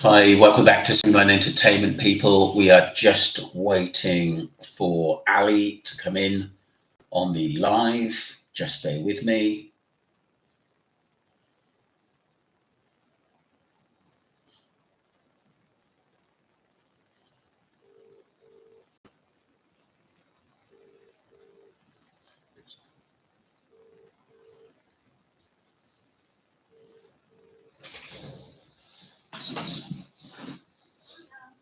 Hi, welcome back to Streamline Entertainment, people. We are just waiting for Ali to come in on the live. Just bear with me.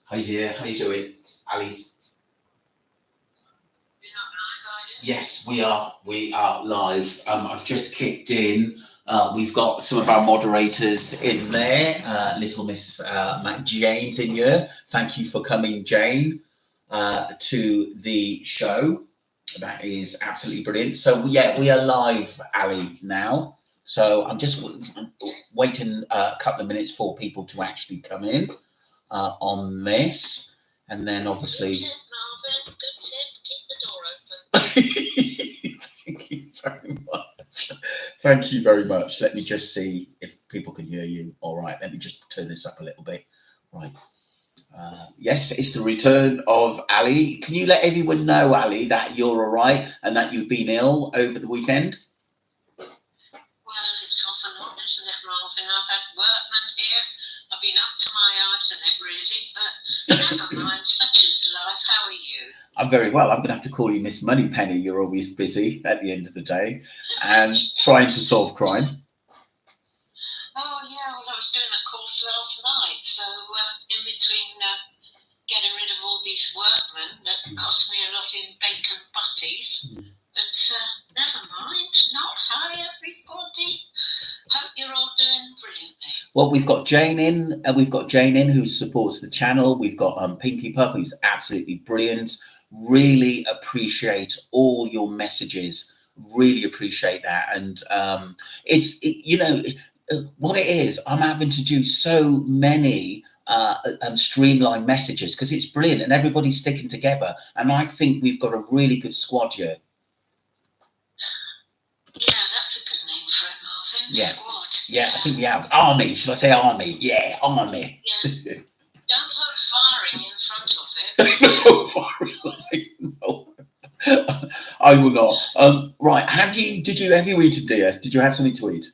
Hi dear, how you doing, Ali? Yes, we are. We are live. I've just kicked in. We've got some of our moderators in there. Little Miss Matt Jane's in here. Thank you for coming, Jane, to the show. That is absolutely brilliant. So yeah, we are live, Ali, now. So I'm just waiting a couple of minutes for people to actually come in on this, and then obviously. Good tip, Marvin. Good tip. Keep the door open. Thank you very much. Thank you very much. Let me just see if people can hear you. All right. Let me just turn this up a little bit. Right. Yes, it's the return of Ali. Can you let everyone know, Ali, that you're all right and that you've been ill over the weekend? Well, it's off and on, isn't it, Marvin? I've had workmen here. I've been up to my eyes in it, really, but never mind, such is life. How are you? I'm very well. I'm going to have to call you Miss Moneypenny. You're always busy at the end of the day and trying to solve crime. Oh, yeah, well, I was doing a course last night, so in between getting rid of all these workmen that cost me a lot in bacon butties, but never mind, not hi, everybody. Hope you're all doing brilliantly. Well, we've got Jane in, and we've got Jane in who supports the channel. We've got Pinky Pup, who's absolutely brilliant. Really appreciate all your messages. Really appreciate that. And what it is, I'm having to do so many streamline messages because it's brilliant and everybody's sticking together. And I think we've got a really good squad here. Yeah, that's a good name for it, Marvin. Yeah. Squad. Yeah, I think we have. Army, should I say army? Yeah, army. Yeah. Don't put firing in front of it. Firing, no. I will not. Right, did you eat, dear? Did you have something to eat?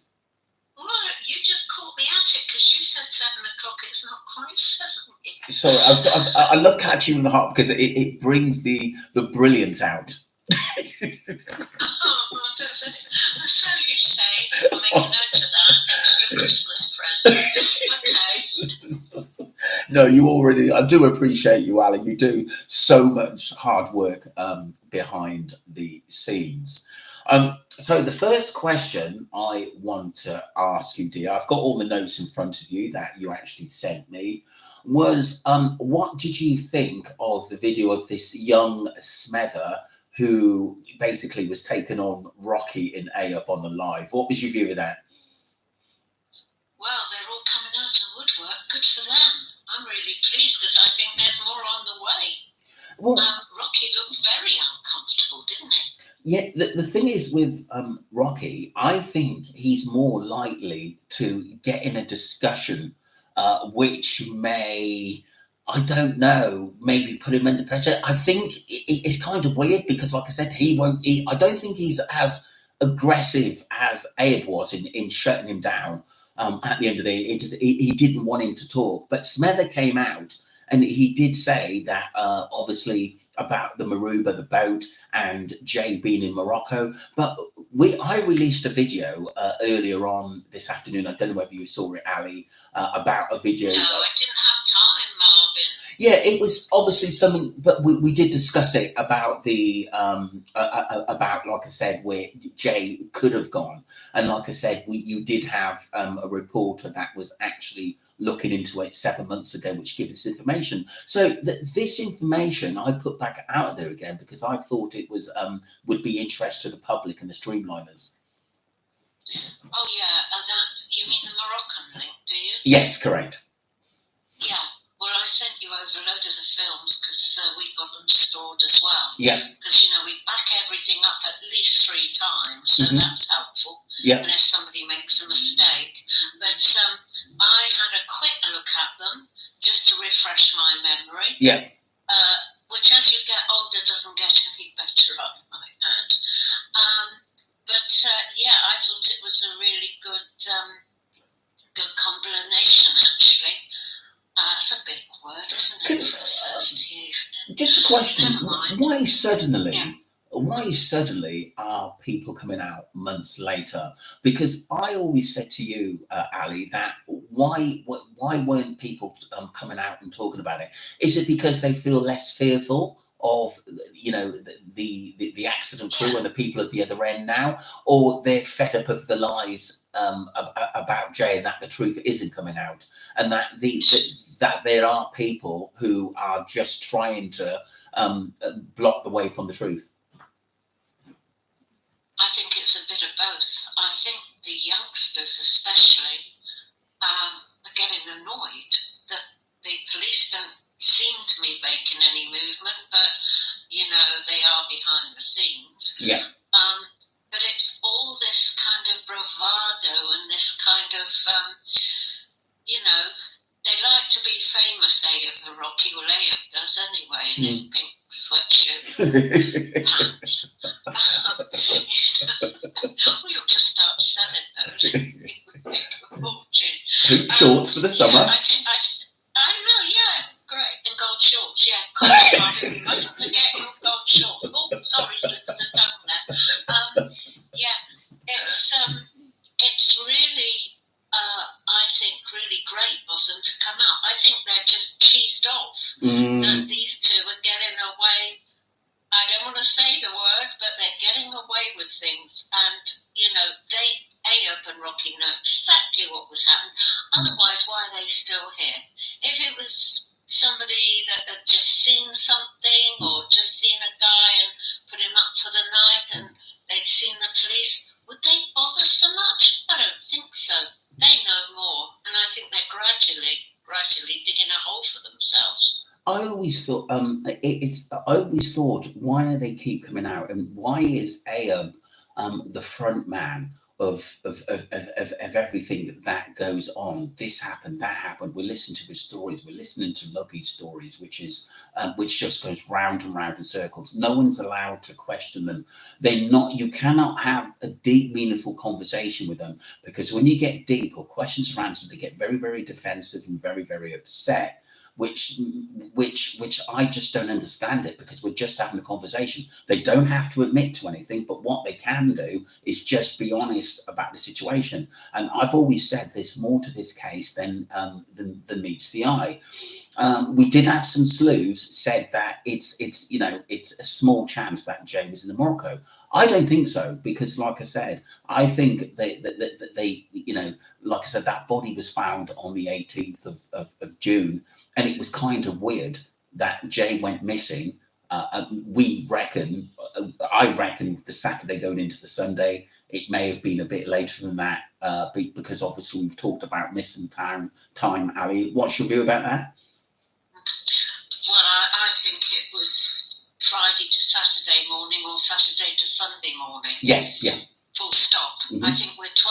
Well, you just caught me at it because you said 7 o'clock. It's not quite 7 yet. Sorry, I love catching you in the heart because it brings the brilliance out. Oh, does it? So you say. I'll make a note of that. Extra Christmas present. Okay. No, I do appreciate you, Ali. You do so much hard work behind the scenes. So the first question I want to ask you, dear, I've got all the notes in front of you that you actually sent me, was what did you think of the video of this young smether who basically was taken on Rocky in A Up on the Live? What was your view of that? Well, they're all coming out of the woodwork. Good for them. I'm really pleased because I think there's more on the way. Well, Rocky looked very uncomfortable, didn't he? Yeah, the thing is with Rocky, I think he's more likely to get in a discussion which may, I don't know, maybe put him under pressure. I think it's kind of weird because, like I said, I don't think he's as aggressive as Abe was in shutting him down. At the end of the day, he didn't want him to talk, but Smether came out and he did say that obviously about the Maruba, the boat, and Jay being in Morocco. But I released a video earlier on this afternoon. I don't know whether you saw it, Ali, about a video. No, I didn't have time, Marvin. Yeah, it was obviously something, but we did discuss it about the about, like I said, where Jay could have gone, and like I said, you did have a reporter that was actually looking into it 7 months ago, which gave us information. So this information I put back out there again because I thought it was would be interest to the public and the streamliners. Oh yeah, you mean the Moroccan link, do you? Yes, correct. Yeah. Well, I sent you over a load of the films because we've got them stored as well. Yeah. Because, we back everything up at least 3 times, so that's helpful. Yeah. Unless somebody makes a mistake. But had a quick look at them just to refresh my memory. Yeah. Which, as you get older, doesn't get any better, I might add. But yeah, I thought it was a really good combination, actually. It's a big word, isn't it, for a Thursday evening? Just a question. Never mind. Why suddenly are people coming out months later? Because I always said to you, Ali, that why weren't people coming out and talking about it? Is it because they feel less fearful of, you know, the accident crew and the people at the other end now, or they're fed up of the lies about Jay and that the truth isn't coming out, and that that there are people who are just trying to block the way from the truth? I think it's a bit of both. I think the youngsters especially are getting annoyed that the police don't seem to be making any movement, but, you know, they are behind the scenes. Yeah. But it's all this kind of bravado and this kind of, you know, they like to be famous, Ayub and Rocky. Well, Ayub does anyway, in his pink sweatshirt pants. We ought to start selling those. We would make a fortune. Pink shorts for the summer. I know, yeah, great. And gold shorts, yeah. Cool. We mustn't forget your gold shorts. Oh, sorry, slip of the tongue there. Yeah, it's really, I think, really great of them to come out. I think they're just cheesed off that these two are getting away. I don't want to say the word, but they're getting away with things. And, you know, Ayub and Rocky know exactly what was happening. Otherwise, why are they still here? If it was somebody that had just seen something or just seen a guy and put him up for the night and they'd seen the police, would they bother so much? I don't think so. They know more. And I think they're gradually digging a hole for themselves. I always thought, why do they keep coming out, and why is Ayub the front man of everything that goes on? This happened, that happened. We're listening to his stories. We're listening to Lucky's stories, which just goes round and round in circles. No one's allowed to question them. They're not. You cannot have a deep, meaningful conversation with them, because when you get deep or questions are answered, they get very, very defensive and very, very upset. Which I just don't understand it, because we're just having a conversation. They don't have to admit to anything, but what they can do is just be honest about the situation. And I've always said there's more to this case than meets the eye. We did have some sleuths said that it's a small chance that Jay was in Morocco. I don't think so, because like I said, I think they like I said, that body was found on the 18th of June, and it was kind of weird that Jay went missing. I reckon the Saturday going into the Sunday. It may have been a bit later than that, because obviously we've talked about missing time. Ali, what's your view about that? Well, I think it was Friday to Saturday morning or Saturday to Sunday morning. Yeah. Full stop. Mm-hmm. I think we're 12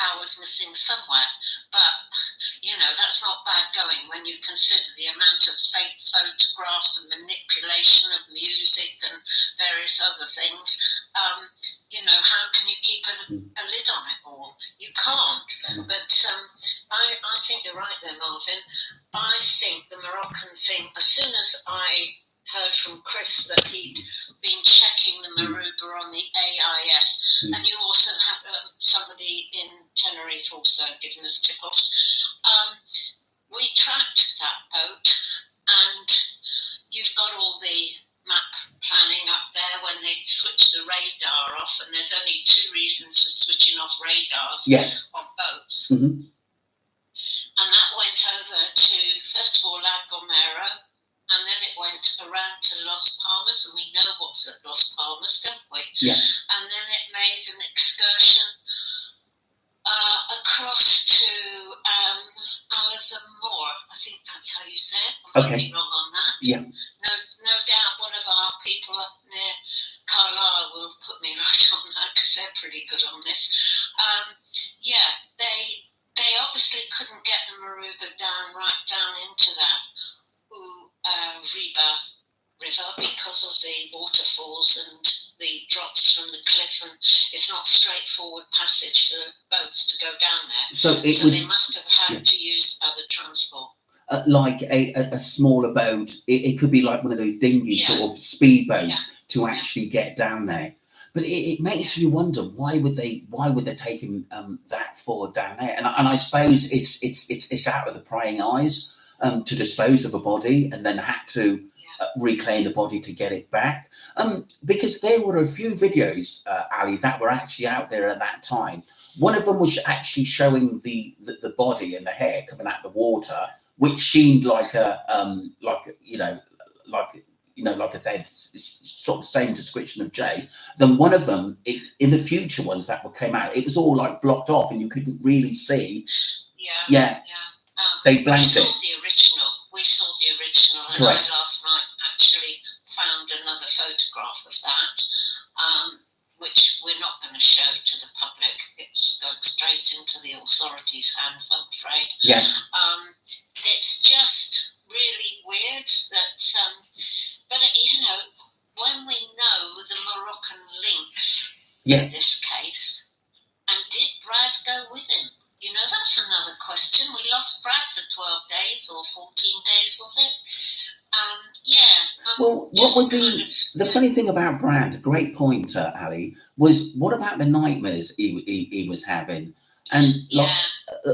hours missing somewhere. But, you know, that's not bad going when you consider the amount of fake photographs and manipulation of music and various other things. You know, how can you keep a lid on it all? You can't. But I think you're right there, Marvin. I think the Moroccan thing, as soon as I heard from Chris that he'd been checking the maruba on the AIS, and you also had somebody in Tenerife also giving us tip-offs, we tracked that boat, and you've got all the map planning up there when they switch the radar off, and there's only two reasons for switching off radars on boats. Mm-hmm. And that went over to, first of all, La Gomera, and then it went around to Las Palmas, and we know what's at Las Palmas, don't we? Yeah. And then it made an excursion across to Alazamor. I think that's how you say it. I might be wrong on that. Yeah. No doubt one of our people up near Carlisle will put me right on that, because they're pretty good on this. Yeah, they obviously couldn't get the maroon go down, right down into that Reba River because of the waterfalls and the drops from the cliff, and it's not straightforward passage for boats to go down there. So they must have had to use other transport. Like a smaller boat, it could be like one of those dinghy sort of speedboats to actually get down there. But it makes you wonder, why would they take him that far down there? And I suppose it's out of the prying eyes to dispose of a body, and then had to reclaim the body to get it back. Because there were a few videos, Ali, that were actually out there at that time. One of them was actually showing the body and the hair coming out of the water, which seemed like like I said, sort of same description of Jay. Then one of them, in the future ones that came out, it was all like blocked off, and you couldn't really see. They blanked it. We saw the original, and correct. I last night actually found another photograph of that, which we're not going to show to the public. It's going straight into the authorities' hands, I'm afraid. Yes. It's just really weird that, but when we know the Moroccan links in this case, and did Brad go with him? That's another question. We lost Brad for 12 days or 14 days, was it? Well, what was the funny thing about Brad, great point, Ali, was what about the nightmares he was having? And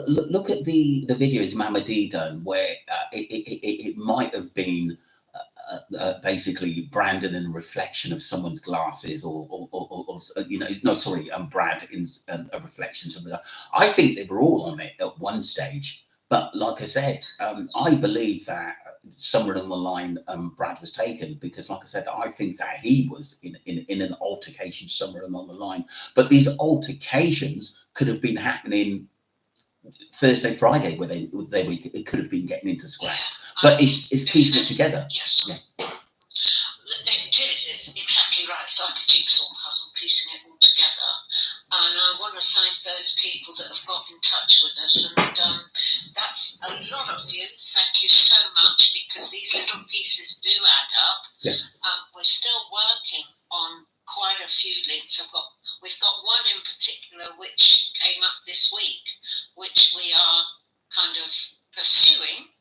look at the videos Mamadi done, where it might have been basically Brandon in reflection of someone's glasses, or Brad in a reflection of something. I think they were all on it at one stage, but like I said, I believe that somewhere along the line Brad was taken, because like I said, I think that he was in an altercation somewhere along the line. But these altercations could have been happening Thursday, Friday, where it could have been getting into scraps, but it's piecing it together. Yes. It is. It's exactly right. It's like a jigsaw puzzle, piecing it all together. And I want to thank those people that have got in touch with us, and that's a lot of you. Thank you so much, because these little pieces do add up. We're still working on quite a few links. We've got one in particular which came up this week, which we are kind of pursuing.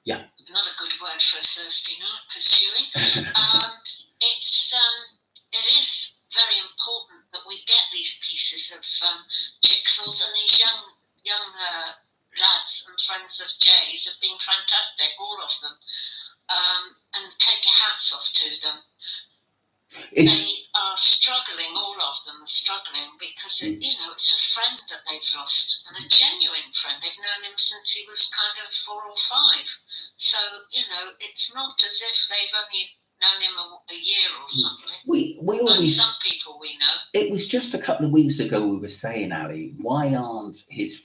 Another good word for a Thursday night, pursuing. It is very important that we get these pieces of jigsaws, and these young lads and friends of Jay's have been fantastic, all of them, and take your hats off to them. They are struggling, all of them are struggling, because it's a friend that they've lost, and a genuine friend. They've known him since he was kind of 4 or 5. So, it's not as if they've only known him a year or something. We always, some people we know. It was just a couple of weeks ago we were saying, Ali, why aren't his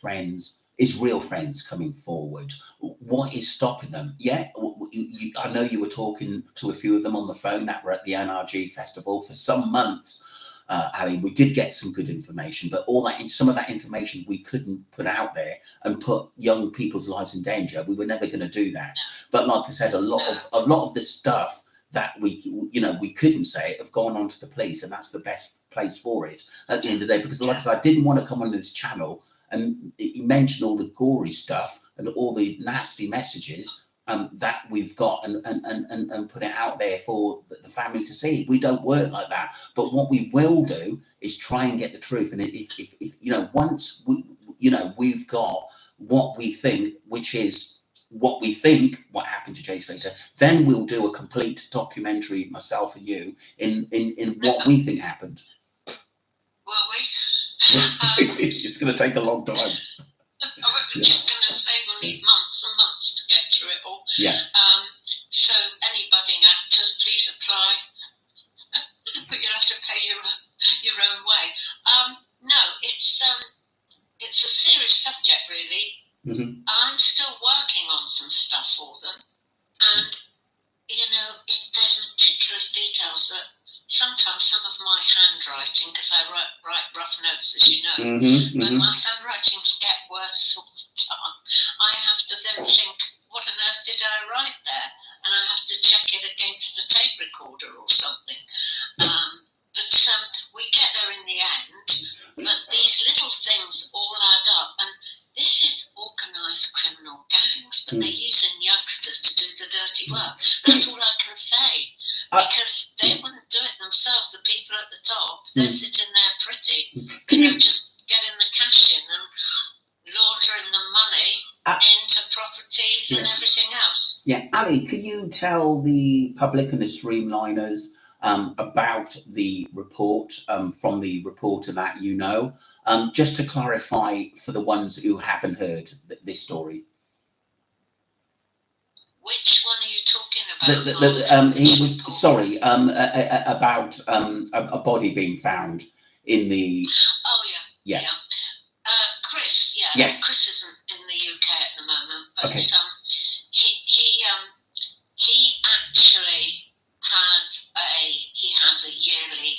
real friends coming forward? What is stopping them? I know you were talking to a few of them on the phone that were at the NRG festival for some months. Ali, we did get some good information, but some of that information we couldn't put out there and put young people's lives in danger. We were never going to do that. But like I said, a lot of the stuff that we couldn't say have gone on to the police, and that's the best place for it at the end of the day. Because like I said, I didn't want to come on this channel and you mentioned all the gory stuff and all the nasty messages that we've got, and put it out there for the family to see. We don't work like that. But what we will do is try and get the truth. And if once we've got what we think, which is what we think what happened to Jay Slater, then we'll do a complete documentary, myself and you, in what we think happened. Will we? It's going to take a long time. I was just going to say we'll need months and months to get through it all. So any budding actors, please apply. But you'll have to pay your own way. No, it's a serious subject, really. I'm still working on some stuff for them, and there's meticulous details that sometimes some of my handwriting, because I write rough notes, as you know, but my handwritings get worse all the time. I have to then think, what on earth did I write there? And I have to check it against a tape recorder or something. But we get there in the end. But these little things all add up. And this is organised criminal gangs, but they're using youngsters to do the dirty work. That's all I can say. Because they wouldn't do it themselves. The people at the top, they're sitting there pretty, just getting the cash in and laundering the money into properties and everything else. Yeah, Ali, could you tell the public and the streamliners about the report from the reporter that you know, just to clarify for the ones who haven't heard this story? Which one are you talking about? He was sorry about a body being found in the. Oh yeah. Chris, Yes. Chris isn't in the UK at the moment, but okay. He actually has a yearly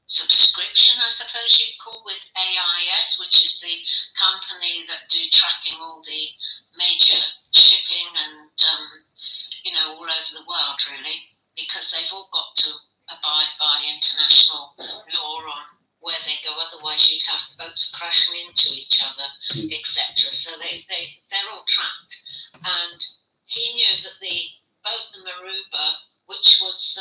subscription, I suppose you'd call, with AIS, which is the company that do tracking all the major shipping and all over the world, really, because they've all got to abide by international law on where they go. Otherwise, you'd have boats crashing into each other, etc. So they're all tracked. And he knew that the boat, the Maruba, which was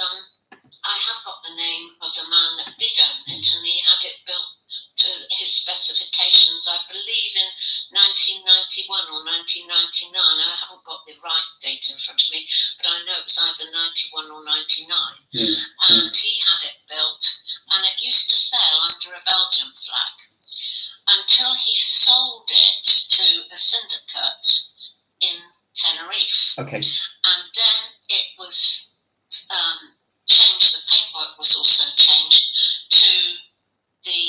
I have got the name of the man that did own it, and he had it built to his specifications, I believe, in 1991 or 1999. I haven't got the right date in front of me, but I know it was either 91 or 99. And he had it built, and it used to sail under a Belgian flag until he sold it to a syndicate in Tenerife. Okay. And then it was changed, the paintwork was also changed to the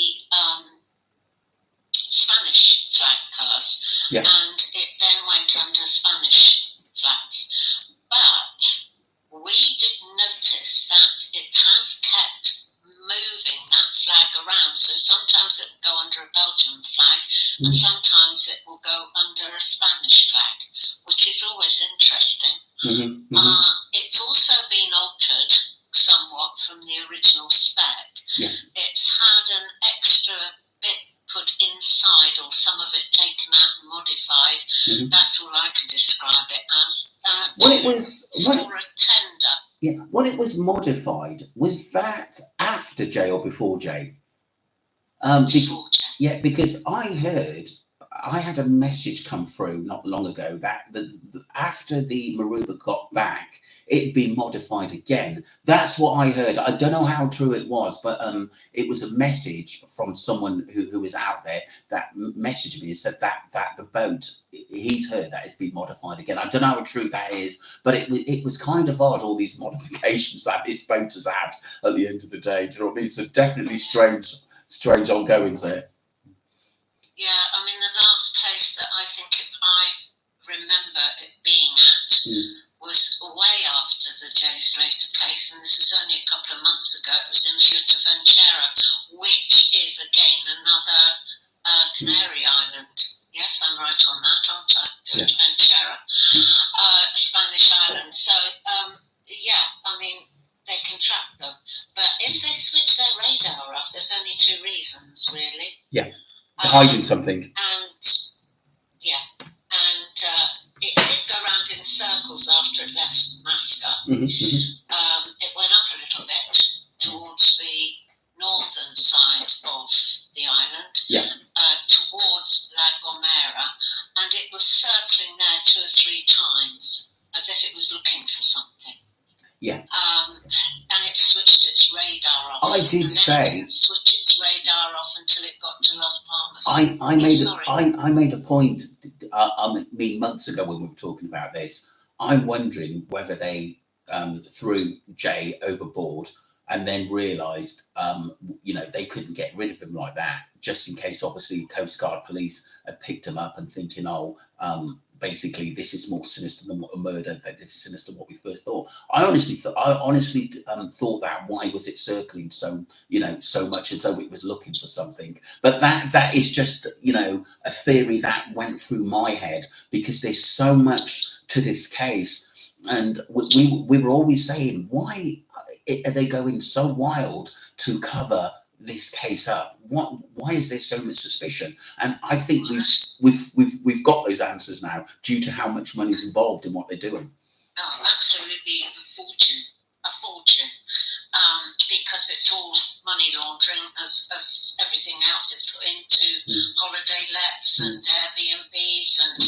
Spanish flag colours, and it then went under Spanish flags. But we did notice that it has kept moving that flag around. So sometimes it will go under a Belgian flag, and sometimes it will go under a Spanish flag, which is always interesting. It's also been altered somewhat from the original spec. It's had an extra bit put inside, or some of it taken out and modified. That's all I can describe it as. For a tender. Yeah, when it was modified, was that after Jay or before Jay? Before Jay. Yeah, because I had a message come through not long ago that after the Maruba got back, it had been modified again. That's what I heard. I don't know how true it was, but it was a message from someone who was out there that messaged me and said that the boat, he's heard that it's been modified again. I don't know how true that is, but it was kind of odd, all these modifications that this boat has had at the end of the day. Do you know what I mean? So definitely strange ongoings there. Yeah, I mean, the last place that I think I remember it being at was way after the J. Slater case, and this was only a couple of months ago. It was in Fuerteventura, which is, again, another Canary Island. Yes, I'm right on that, aren't I? Fuerteventura, Spanish island. So, I mean, they can track them. But if they switch their radar off, there's only two reasons, really. Yeah. Hiding something. And it did go around in circles after it left Masca. It went up a little bit towards the northern side of the island, towards La Gomera, and it was circling there 2 or 3 times as if it was looking for something. Yeah. And it switched its radar off. I did say. It switched its radar off until it got to Las Palmas. I made a point. I mean, months ago when we were talking about this, I'm wondering whether they threw Jay overboard and then realised, they couldn't get rid of him like that, just in case, obviously, Coast Guard police had picked him up and thinking, basically this is more sinister than what a murder. That this is sinister than what we first thought. I honestly thought that. Why was it circling so so much as though it was looking for something? But that is just a theory that went through my head, because there's so much to this case. And we were always saying, why are they going so wild to cover this case up? Why is there so much suspicion? And I think we've got those answers now, due to how much money is involved in what they're doing. No, absolutely a fortune, because it's all money laundering, as everything else is put into holiday lets and Airbnbs and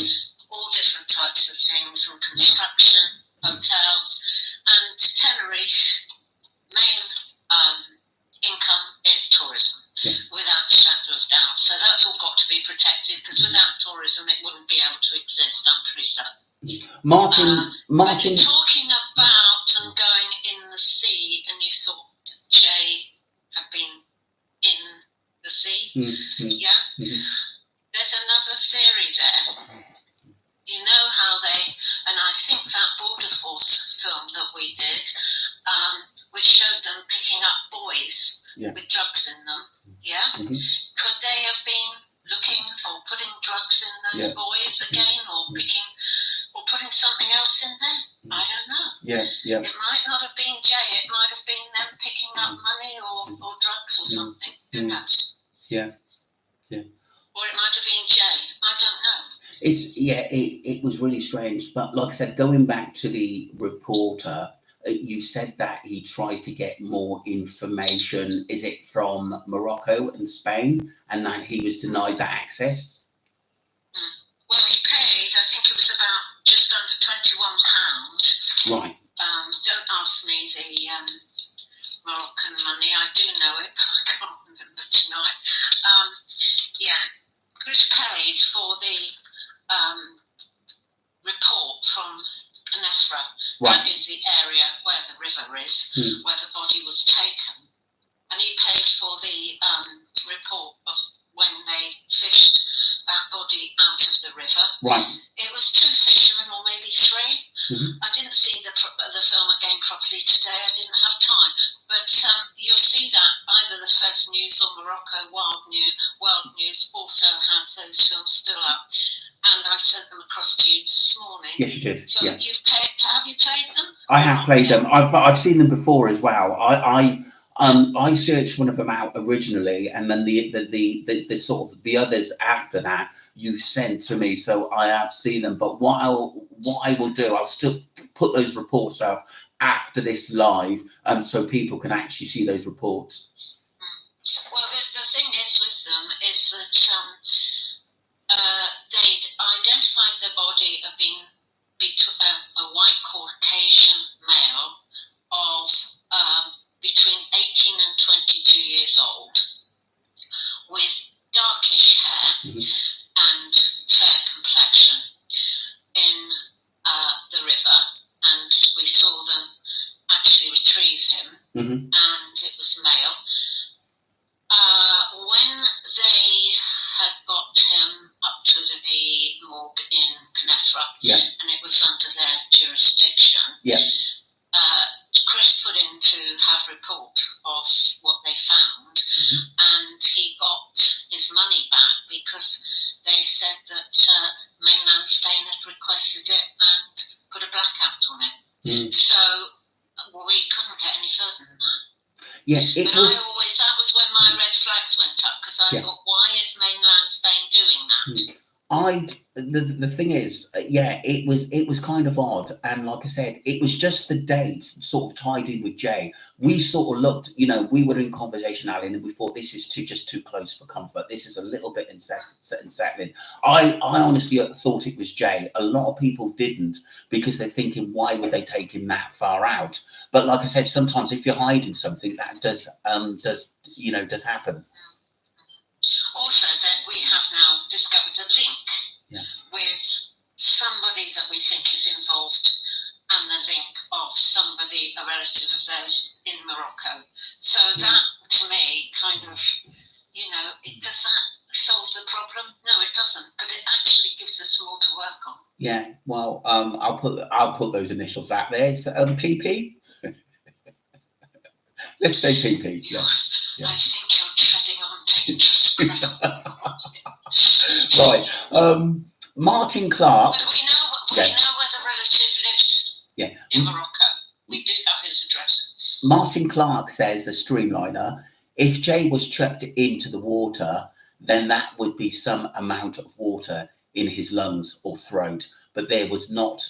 all different types of things, and construction, hotels, and Tenerife main income is tourism, without a shadow of doubt. So that's all got to be protected, because without tourism it wouldn't be able to exist, I'm pretty certain. Martin, but you're talking about them going in the sea, and you thought Jay had been in the sea. Yeah. There's another theory there. You know how and I think that Border Force film that we did, which showed them picking up boys with drugs in them. Yeah. Could they have been looking or putting drugs in those boys again, or putting something else in there? I don't know. It might not have been Jay. It might have been them picking up money or drugs or something. Who knows? Yeah. Or it might have been Jay. I don't know. It was really strange. But like I said, going back to the reporter, you said that he tried to get more information. Is it from Morocco and Spain, and that he was denied that access? Well, he paid, I think it was about just under £21. Right. Don't ask me the Moroccan money. I do know it, but I can't remember tonight. Chris paid for the report from Knefra. Right. That is the area where the river is, where the body was taken. And he paid for the report of when they fished that body out of the river. Right. It was 2 fishermen, or maybe 3. I didn't see the film again properly today. I didn't have time. But you'll see that either the First News or Morocco World News also has those films still up. And I sent them across to you this morning. Yes, you did. So have you played them? I have played them. I've seen them before as well. I searched one of them out originally, and then the sort of the others after that you sent to me. So I have seen them. But what I will do, I'll still put those reports out after this live, so people can actually see those reports. Well, the thing is with them is that they'd identified the body of being a white Caucasian male of between 18 and 22 years old, with darkish hair and fair complexion, in the river, and we saw them actually retrieve him, and it was male. When they had got him up to the morgue in Knefra, and it was under their jurisdiction, Chris put in to have report of what they found, and he got his money back because they said that mainland Spain had requested it and put a blackout on it. So we couldn't get any further than that. That was when my red flags went up, because I thought, why is mainland Spain doing that? The thing is, it was kind of odd, and like I said, it was just the dates sort of tied in with Jay. We sort of looked, we were in conversation, Alan, and we thought this is just too close for comfort. This is a little bit unsettling. I honestly thought it was Jay. A lot of people didn't, because they're thinking, why would they take him that far out? But like I said, sometimes if you're hiding something, that does happen. Also, that we have now discovered a link with somebody that we think is involved, and the link of somebody, a relative of theirs in Morocco. So that, to me, kind of, does that solve the problem? No, it doesn't. But it actually gives us more to work on. Yeah. Well, I'll put those initials out there. So, PP. Let's say PP. Yeah. Yeah. I think you're treading on dangerous ground. Right. Martin Clark. But we know where the relative lives Yeah. in Morocco. We do have his address. Martin Clark says, a streamliner, if Jay was chucked into the water, then that would be some amount of water in his lungs or throat, but there was not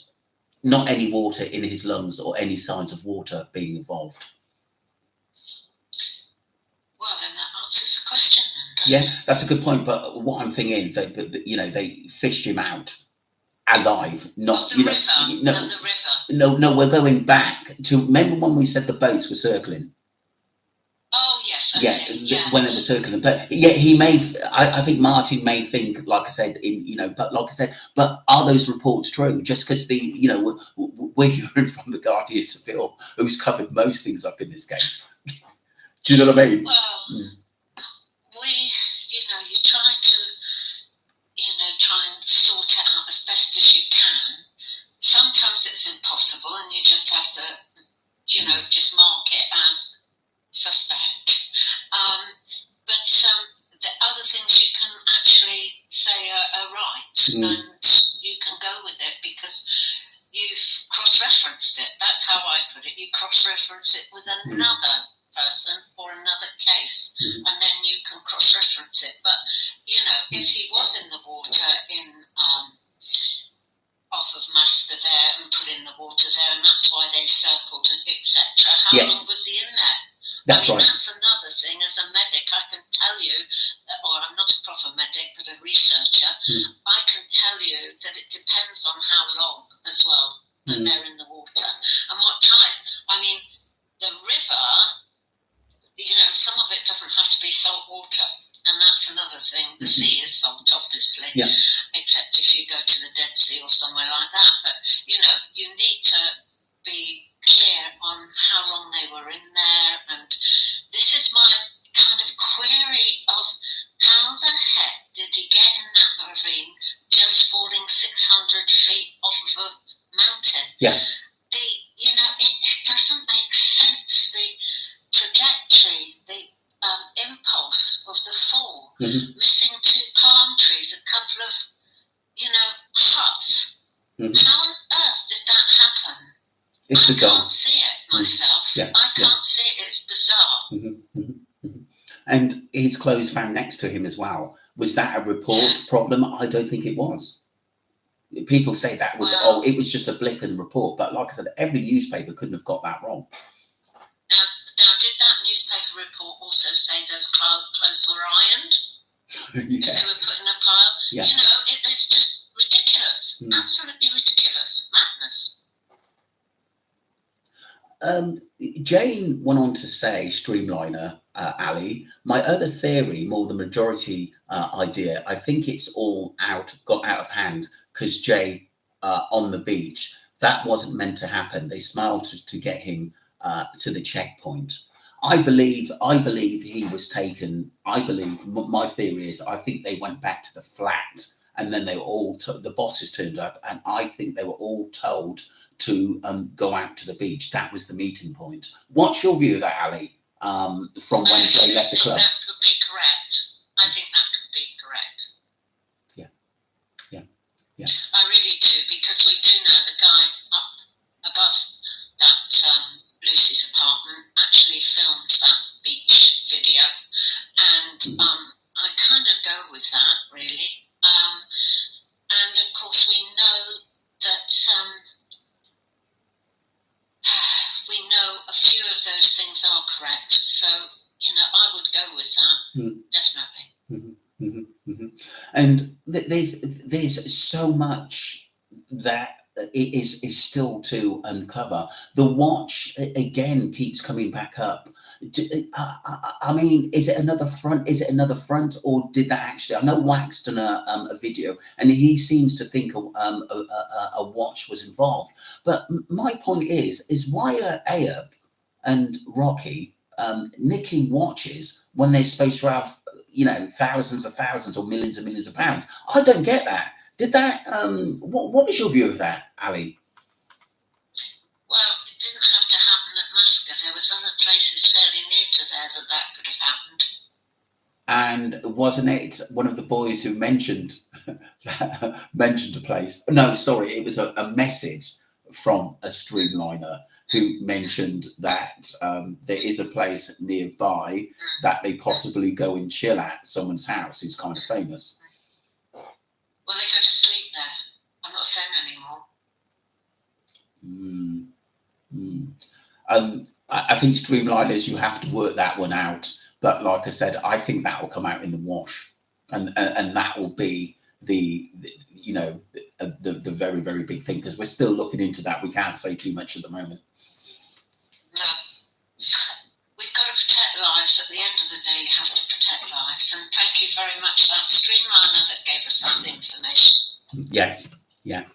any water in his lungs or any signs of water being involved. Well, then that answers the question, then, doesn't it? That's a good point. But what I'm thinking, they fished him out alive, not the river. No, we're going back to, remember when we said the boats were circling? Oh yes, I see. Yeah. When they were circling, but yeah, he may. I think Martin may think, like I said, but are those reports true? Just because we're hearing from the Guardian Civil, who's covered most things up in this case. Do you know what I mean? Well, you try to, try and sort it out as best as you can. Sometimes it's impossible, and you just have to, just mark it as suspect. But the other things you can actually say are right, and you can go with it because you've cross-referenced it. That's how I put it. You cross-reference it with another person or another case, and then you can cross-reference it. But if he was in the water off of Master there and put in the water there, and that's why they circled it, etc. How long was he in there? That's right. That's another thing. As a medic, I can tell you, or I'm not a proper medic, but a researcher, I can tell you that it depends on how long as well that they're in the water and what type. The river, some of it doesn't have to be salt water, and that's another thing. The sea is salt, obviously, except if you go to the Dead Sea or somewhere like that. But you need to be clear on how long they were in there, and this is my kind of query of how the heck did he get in that ravine, just falling 600 feet off of a mountain? It doesn't make sense. The trajectory, the impulse of the fall, missing 2 palm trees, a couple of, huts. How on earth did that happen? It's bizarre. I can't see it myself. I can't see it. It's bizarre. And his clothes found next to him as well. Was that a report problem? I don't think it was. People say that was, it was just a blip in the report. But like I said, every newspaper couldn't have got that wrong. Now, did that newspaper report also say those clothes were ironed? If they were put in a pile? It's just ridiculous. Absolutely ridiculous. Madness. Jane went on to say, streamliner, Ali, my other theory, more the majority idea, I think it's all got out of hand because Jay on the beach, that wasn't meant to happen. They smiled to get him to the checkpoint. I believe he was taken. My theory is, I think they went back to the flat, and then they were all the bosses turned up, and I think they were all told to go out to the beach. That was the meeting point. What's your view of that, Ali? From when Jay left the club? That could be correct. I think that could be correct. Yeah. I really do, because we do know the guy up above that Lucy's apartment actually filmed that beach video, and I kind of go with that, really. And of course we know that we know a few of those things are correct, so I would go with that, definitely. And there's so much that is still to uncover. The watch again keeps coming back up. I mean, is it another front? Or did that actually? I know Wax done a video, and he seems to think a watch was involved. But my point is why are Ayub and Rocky nicking watches when they're supposed to have thousands of thousands or millions of pounds? I don't get that. Did that? What was your view of that, Ali? Well, it didn't have to happen at Muscat. There was other places fairly near to there that could have happened. And wasn't it one of the boys who mentioned mentioned a place? No, sorry, it was a message from a streamliner who mentioned that there is a place nearby that they possibly go and chill at someone's house who's kind of famous. Well, they go to sleep there. I'm not saying anymore. I think streamliners, you have to work that one out. But like I said, I think that will come out in the wash, and that will be the very, very big thing, because we're still looking into that. We can't say too much at the moment. No, we've got to protect lives. At the end of the day, you have to protect lives. And thank you very much, that streamliner that gave us that information. Yes, yeah.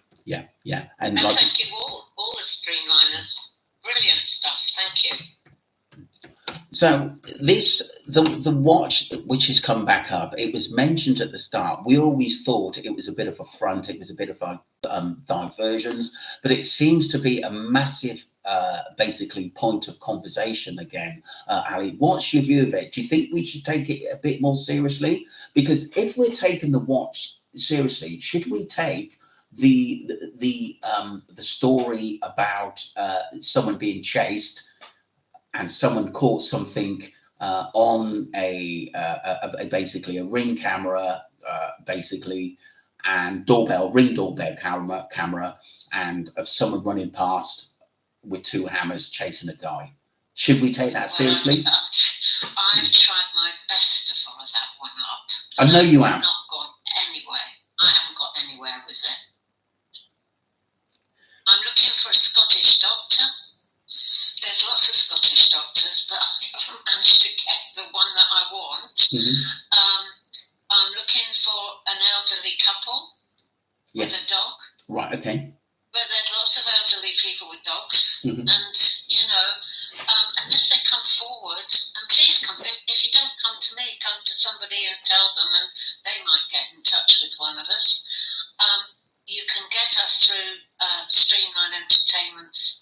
And like, thank you all the streamliners. Brilliant stuff. Thank you. So the watch which has come back up, it was mentioned at the start. We always thought it was a bit of a front, it was a bit of a diversions, but it seems to be a massive basically point of conversation again. Ali, what's your view of it? Do you think we should take it a bit more seriously? Because if we're taking the watch seriously, should we take the story about someone being chased and someone caught something on a basically a ring camera, basically, and ring doorbell camera, and of someone running past with two hammers chasing a guy? Should we take that seriously? I've tried my best to follow that one up. I know you have. I've not gone anywhere. I haven't got anywhere with it. I'm looking for a Scottish doctor. There's lots of Scottish doctors, but I haven't managed to get the one that I want. I'm looking for an elderly couple with a dog. Right, okay. But there's lots of elderly people with dogs, and unless they come forward, and please come, if you don't come to me, come to somebody and tell them, and they might get in touch with one of us. You can get us through Streamline Entertainment's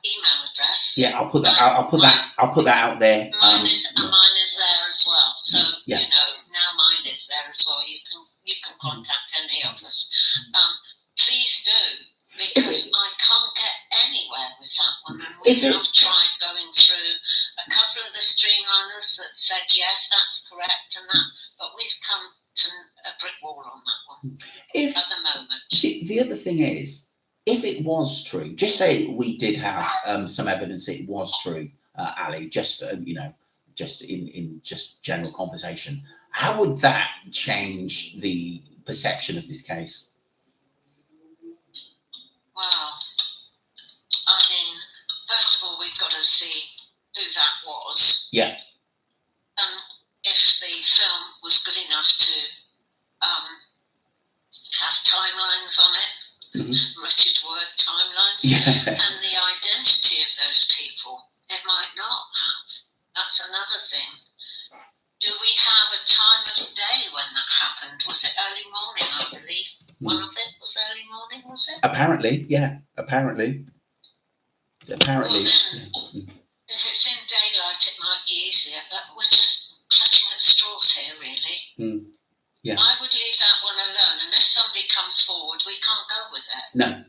email address. Yeah, I'll put that out. I'll put that out there. Mine is there as well. So now mine is there as well. You can contact any of us. Please do, because I can't get anywhere with that one, and we have tried going through a couple of the streamliners that said yes, that's correct, and that, but we've come to a brick wall on that one at the moment. The other thing is, if it was true, just say we did have some evidence it was true, Ali, just just in just general conversation, how would that change the perception of this case? Well, I mean, first of all, we've got to see who that was. Yeah. And if the film was good enough to have timelines on it. Wretched word, timelines, and the identity of those people, it might not have. That's another thing. Do we have a time of day when that happened? Was it early morning, I believe? One of it was early morning, was it? Apparently, yeah. Apparently. Well, then, if it's in daylight, it might be easier, but we're just clutching at straws here, really. Yeah. I would leave that one alone. Unless somebody comes forward, we can't go with it. No,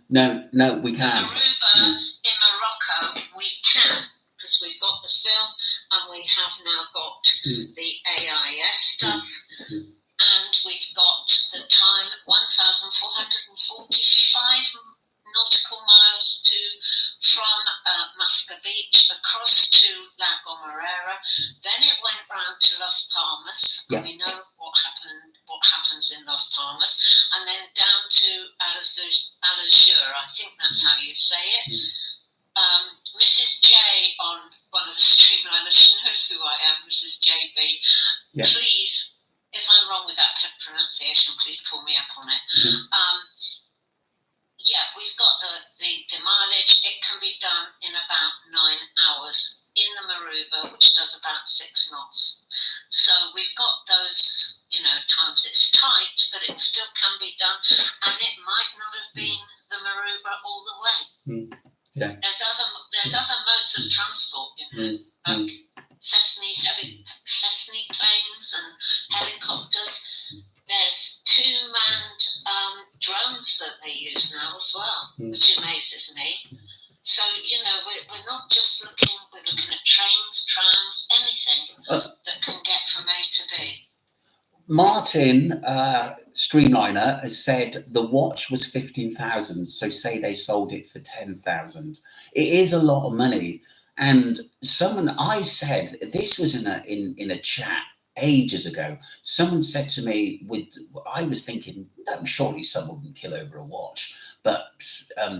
we can't. Maruba in Morocco, we can, because we've got the film and we have now got the AIS stuff, and we've got the time 1,445 nautical miles from Muscat Beach across to La Gomera. Then it went round to Las Palmas, and we know what happens in Las Palmas, and then down to Alajur, I think that's how you say it. Mrs. J on one of the streamliners, she knows who I am, Mrs. JB. Please, if I'm wrong with that pronunciation, please pull me up on it. We've got the mileage. It can be done in about 9 hours in the Maruba, which does about 6 knots. So we've got those, you know, times it's tight, but it still can be done, and it might not have been the maruba all the way. Yeah. There's other modes of transport, you know, like Cessna planes and helicopters. There's two-manned drones that they use now as well, which amazes me. So, you know, we're not just looking, we're looking at trains, trams, anything that can get from A to B. Martin Streamliner has said the watch was 15,000, so say they sold it for 10,000. It is a lot of money. And someone, I said, this was in a chat ages ago. Someone said to me, I was thinking, no, surely someone wouldn't kill over a watch. But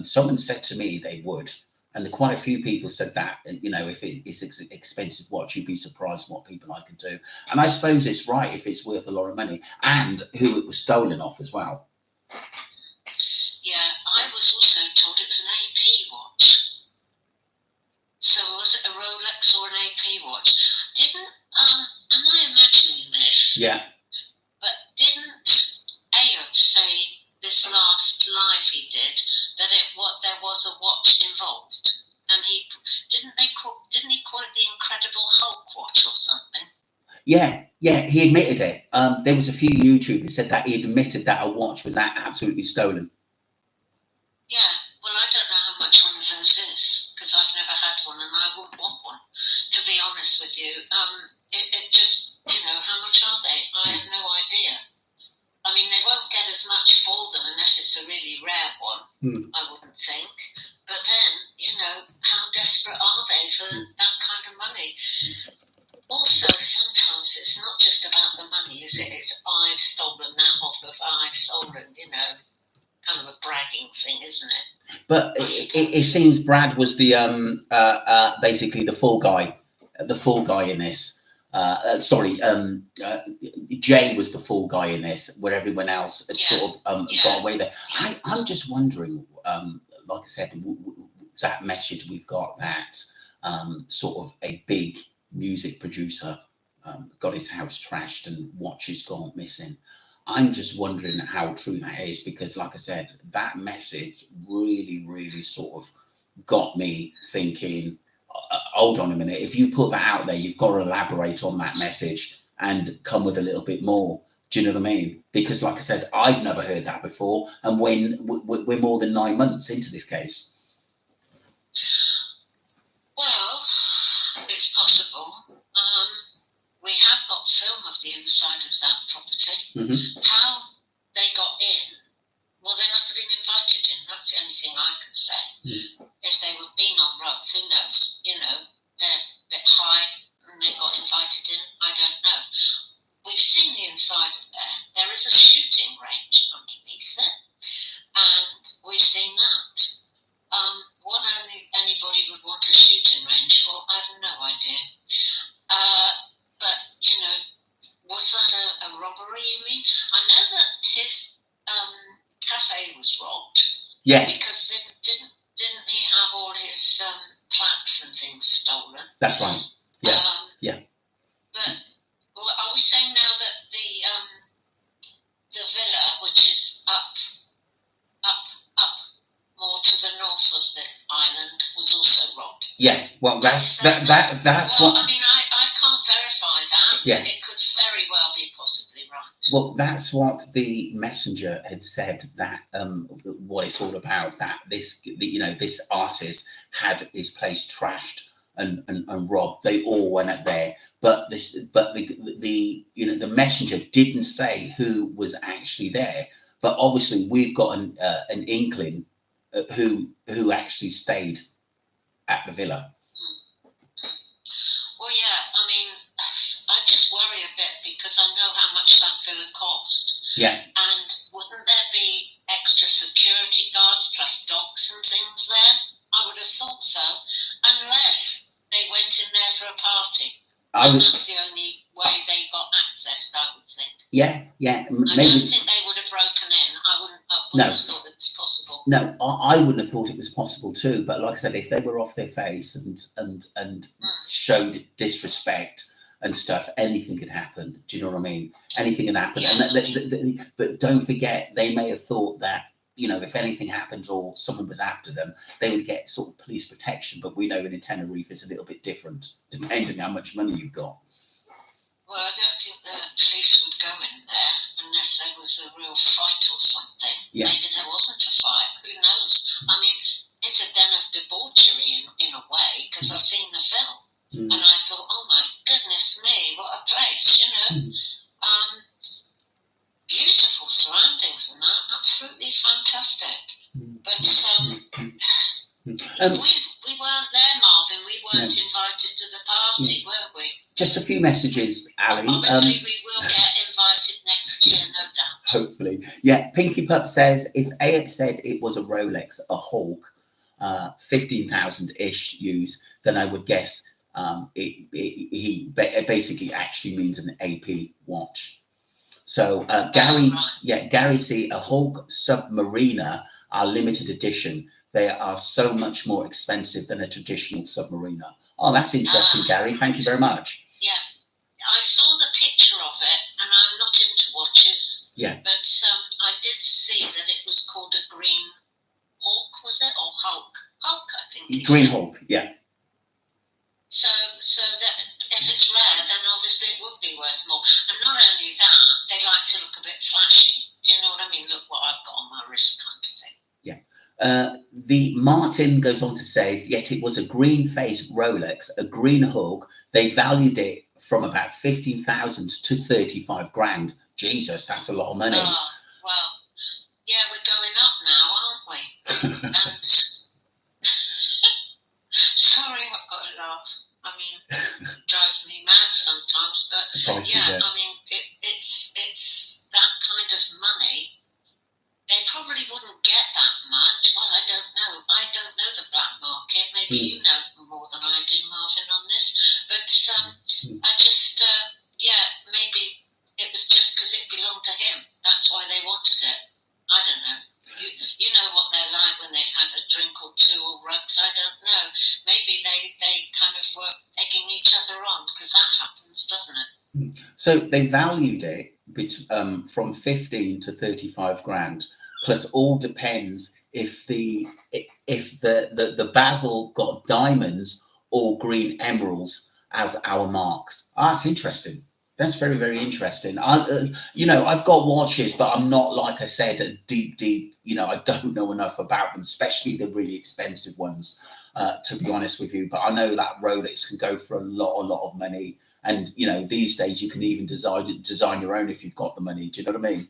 someone said to me they would. And quite a few people said that, you know, if it's an expensive watch, you'd be surprised what people I could do. And I suppose it's right if it's worth a lot of money, and who it was stolen off as well. Yeah, I was also told it was an AP watch. So was it a Rolex or an AP watch? Am I imagining this? Yeah. But didn't Ayoub say this last live he did that there was a watch involved, and didn't he call it the Incredible Hulk watch or something? Yeah, he admitted it. There was a few YouTubers said that he admitted that a watch was absolutely stolen. Yeah, well, I don't know how much one of those is, because I've never had one and I wouldn't want one, to be honest with you. It just, you know, how much are they? I have no idea. I mean, they won't get as much for them unless it's a really rare one, I wouldn't think. But then, you know, how desperate are they for that kind of money? Also, sometimes it's not just about the money, is it? It's I've stolen that off of I've stolen, you know, kind of a bragging thing, isn't it? But it seems Brad was the basically the fall guy in this. Jay was the fall guy in this, where everyone else had sort of got away there. I'm just wondering, like I said, that message we've got, that sort of a big music producer got his house trashed and watches gone missing. I'm just wondering how true that is, because like I said, that message really, really sort of got me thinking, hold on a minute, if you put that out there, you've got to elaborate on that message and come with a little bit more. Do you know what I mean? Because like I said, I've never heard that before. And when we're more than 9 months into this case. Well, it's possible. We have got film of the inside of that property. How they got in, well, they must have been invited in. That's the only thing I can say. If they were being on roads, who knows? You know, they're a bit high and they got invited in. I don't know. We've seen the inside of there. There is a shooting range underneath it, and we've seen that. What anybody would want a shooting range for, I have no idea. But, you know, was that a robbery, you mean? I know that his cafe was robbed. Yes. Because didn't he have all his plaques and things stolen? That's right. Yeah. But are we saying now that the villa, which is up more to the north of the island, was also robbed? Yeah. Well, that's what. I mean, I can't verify that. Yeah. But it could very well be possibly right. Well, that's what the messenger had said, that what it's all about, that this artist had his place trashed and robbed. They all went up there, but the messenger didn't say who was actually there. But obviously, we've got an inkling who actually stayed at the villa. Well, yeah, I mean, I just worry a bit because I know how much that villa cost. Yeah. And wouldn't there be extra security guards plus dogs and things there? I would have thought so, unless they went in there for a party. That's the only way they got access, I would think. Yeah. I don't think they would have broken in. I wouldn't have thought it was possible. No, I wouldn't have thought it was possible too. But like I said, if they were off their face and showed disrespect, and stuff, anything could happen. Do you know what I mean? Anything can happen. Yeah. And but don't forget, they may have thought that, you know, if anything happened or someone was after them, they would get sort of police protection. But we know in Tenerife it's a little bit different, depending on how much money you've got. Well, I don't think the police would go in there unless there was a real fight or something. Yeah. Maybe there wasn't a fight. Who knows? I mean, it's a den of debauchery in a way, because I've seen the film and I thought, oh my goodness me, what a place, you know. Beautiful surroundings and that, absolutely fantastic. But we weren't there, Marvin. We weren't invited to the party, were we? Just a few messages, Ali. Obviously, we will get invited next year, no doubt. Hopefully. Yeah, Pinky Pup says, if AX said it was a Rolex, a Hulk, 15,000-ish use, then I would guess he basically actually means an AP watch. So Gary C, a Hulk Submariner are limited edition. They are so much more expensive than a traditional Submariner. Oh, that's interesting, Gary. Thank you very much. Yeah, I saw the picture of it, and I'm not into watches. Yeah. But I did see that it was called a Green Hawk, was it? Or Hulk? Hulk, I think. Green Hulk, yeah. So that if it's rare, then obviously it would be worth more. And not only that, they like to look a bit flashy. Do you know what I mean? Look what I've got on my wrist, kind of thing. Yeah. The Martin goes on to say, yet it was a green face Rolex, a green Hulk. They valued it from about 15,000 to 35 grand. Jesus, that's a lot of money. Oh, well, yeah, we're going up now, aren't we? And sorry, I've got to laugh. I mean, it drives me mad sometimes, but yeah, I mean, it's that kind of money. They probably wouldn't get that much. Well, I don't know. I don't know the black market. Maybe you know more than I do, Marvin, on this. But I just, maybe it was just because it belonged to him. That's why they wanted it. I don't know. You know what they're like when they've had a drink or two or rugs. I don't know. Maybe they kind of were egging each other on, because that happens, doesn't it? So they valued it from 15 to 35 grand. Plus, all depends if the Basil got diamonds or green emeralds as our marks. That's interesting. That's very, very interesting. I've got watches, but I'm not, like I said, a deep. I don't know enough about them, especially the really expensive ones. To be honest with you, but I know that Rolex can go for a lot of money, and these days you can even design your own if you've got the money. Do you know what I mean?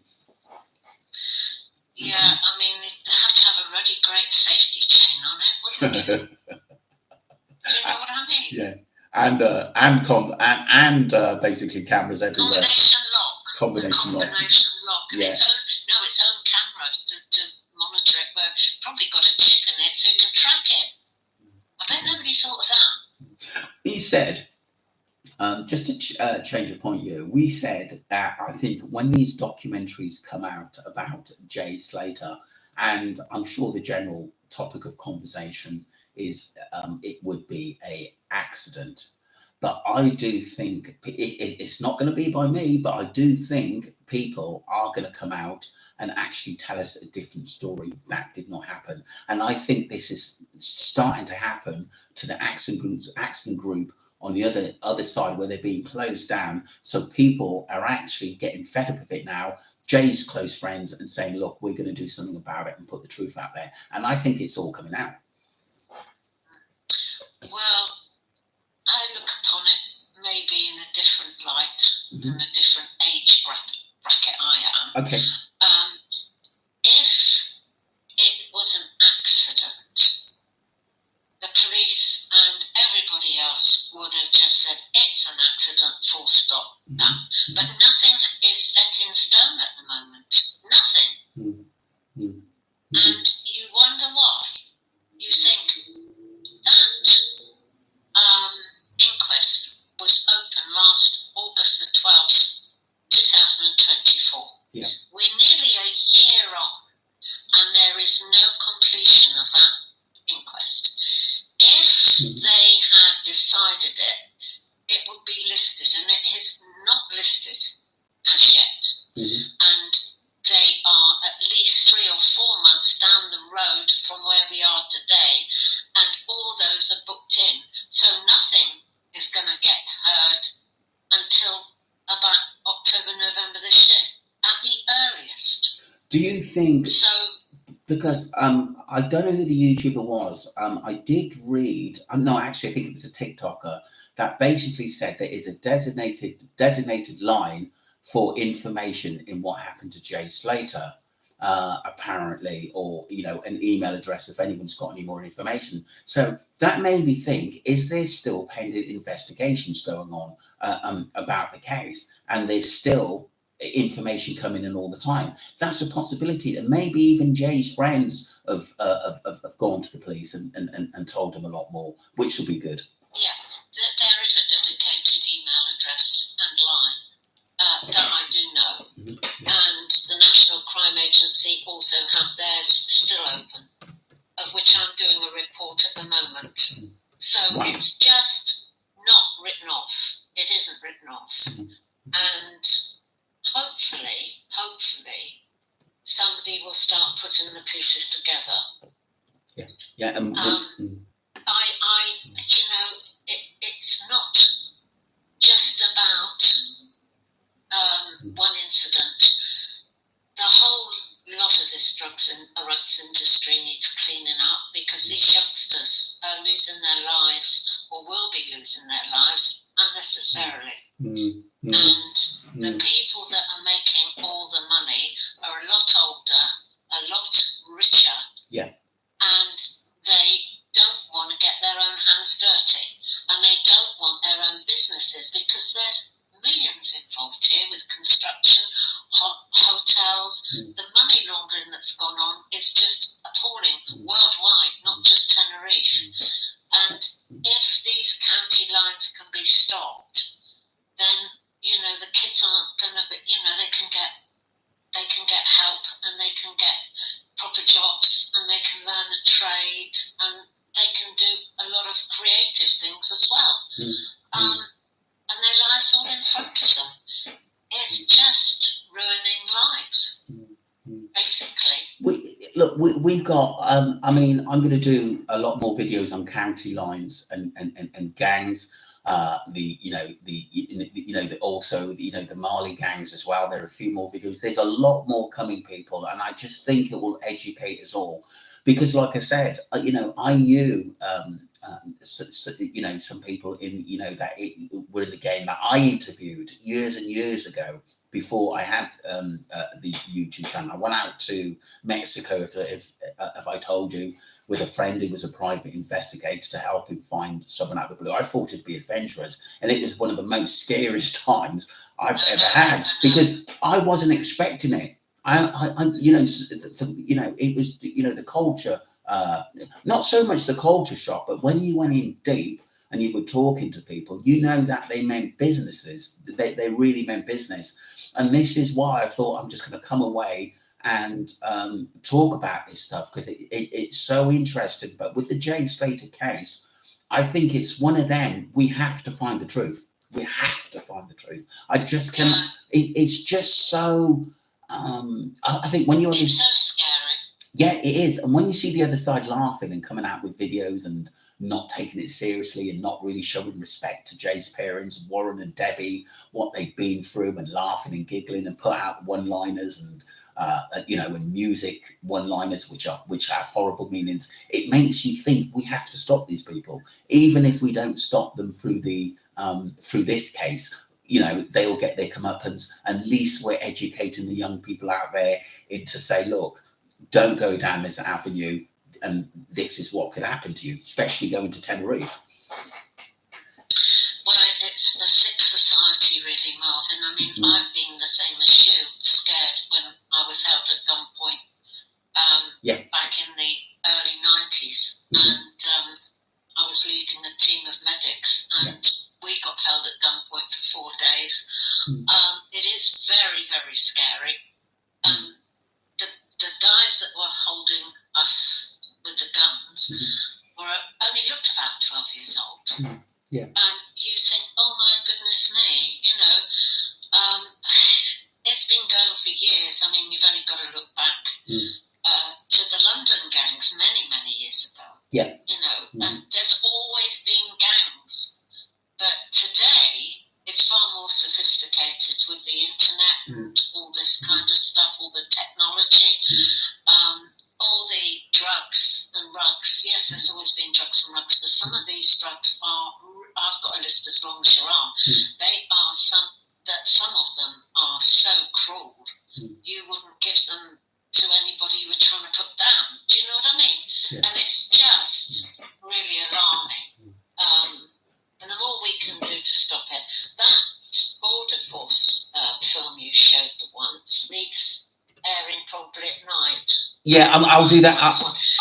Yeah, I mean, they have to have a really great safety chain on it, wouldn't it? Do you know what I mean? Yeah, and basically cameras everywhere. Combination lock. And its own camera to monitor it. But probably got a chip in it so you can track it. I bet nobody thought of that. He said, just to change of point here, we said that I think when these documentaries come out about Jay Slater, and I'm sure the general topic of conversation is it would be a accident. But I do think it's not going to be by me, but I do think people are going to come out and actually tell us a different story. That did not happen. And I think this is starting to happen to the accident group on the other side, where they're being closed down. So people are actually getting fed up of it now. Jay's close friends and saying, look, we're going to do something about it and put the truth out there. And I think it's all coming out. Well, I look upon it maybe in a different light, in a different age bracket I am. Okay. If it was an accident, the police and everybody else would have just said, it's an accident, full stop. But nothing is set in stone at the moment. Nothing. And you wonder why. You think that inquest was open last August the 12th, 2024. Yeah. We're nearly a year on, and there is no completion of that inquest. If they had decided it would be listed, and from where we are today, and all those are booked in. So nothing is going to get heard until about October, November this year, at the earliest. Do you think? So, because I don't know who the YouTuber was. I did read. No, actually, I think it was a TikToker that basically said there is a designated line for information in what happened to Jay Slater, apparently, or an email address if anyone's got any more information. So that made me think: is there still pending investigations going on about the case, and there's still information coming in all the time? That's a possibility, and maybe even Jay's friends have gone to the police and told him a lot more, which will be good. Yeah, there is a dedicated email address and line that I do know, and the National Crime Agency also have theirs still open, of which I'm doing a report at the moment. So it's just not written off. It isn't written off, and hopefully, somebody will start putting the pieces together. Yeah. It's not just about one incident. The whole lot of this drugs industry needs cleaning up, because these youngsters are losing their lives, or will be losing their lives unnecessarily. And the people that are making all the money are a lot older, a lot richer, and they don't want to get their own hands dirty, and they don't want their own businesses, because there's millions involved here with construction, hotels. The money laundering that's gone on is just appalling worldwide, not just Tenerife. And if these county lines can be stopped, then the kids aren't going to be. They can get help, and they can get proper jobs, and they can learn a trade, and they can do a lot of creative things as well. And their lives all in front of them. It's just ruining lives, basically. We've got. I'm going to do a lot more videos on county lines and gangs. The Mali gangs as well. There are a few more videos. There's a lot more coming, people, and I just think it will educate us all, because, like I said, I knew some people that were in the game that I interviewed years and years ago, before I had the YouTube channel. I went out to Mexico, if I told you, with a friend who was a private investigator, to help him find someone out of the blue. I thought it'd be adventurous, and it was one of the most scariest times I've ever had, because I wasn't expecting it. It was the culture, not so much the culture shock, but when you went in deep and you were talking to people, that they meant businesses. They really meant business. And this is why I thought I'm just going to come away and talk about this stuff, because it's so interesting. But with the Jay Slater case, I think it's one of them. We have to find the truth. We have to find the truth. I just cannot. It's just so. I think when you're. It's so scary. Yeah, it is. And when you see the other side laughing and coming out with videos and not taking it seriously and not really showing respect to Jay's parents, Warren and Debbie, what they've been through, and laughing and giggling and put out one-liners and and music one-liners which have horrible meanings, it makes you think we have to stop these people, even if we don't stop them through this case. They'll get their comeuppance. At least we're educating the young people out there into say, look, don't go down this avenue, and this is what could happen to you, especially going to Tenerife. Well, it's a sick society, really, Marvin. I've been the same as you, scared when I was held at gunpoint back in the early 90s. And I was leading a team of medics, and we got held at gunpoint for 4 days. It is very, very scary. The guys that were holding us with the guns were only looked about 12 years old. And you think, oh my goodness me, it's been going for years. You've only got to look back to the London gangs many, Yeah. You know, and there's always been gangs. But today, it's far more sophisticated with the internet and all this kind of stuff, all the technology, all the drugs and rugs. Yes, there's always been drugs and rugs, but some of these drugs are, I've got a list as long as your arm, they are some of them are so cruel, you wouldn't give them to anybody you were trying to put down. Do you know what I mean? Yeah. And it's just really alarming. And the more we can do to stop it, that Border Force film you showed the once needs airing probably at night. Yeah, I'll do that.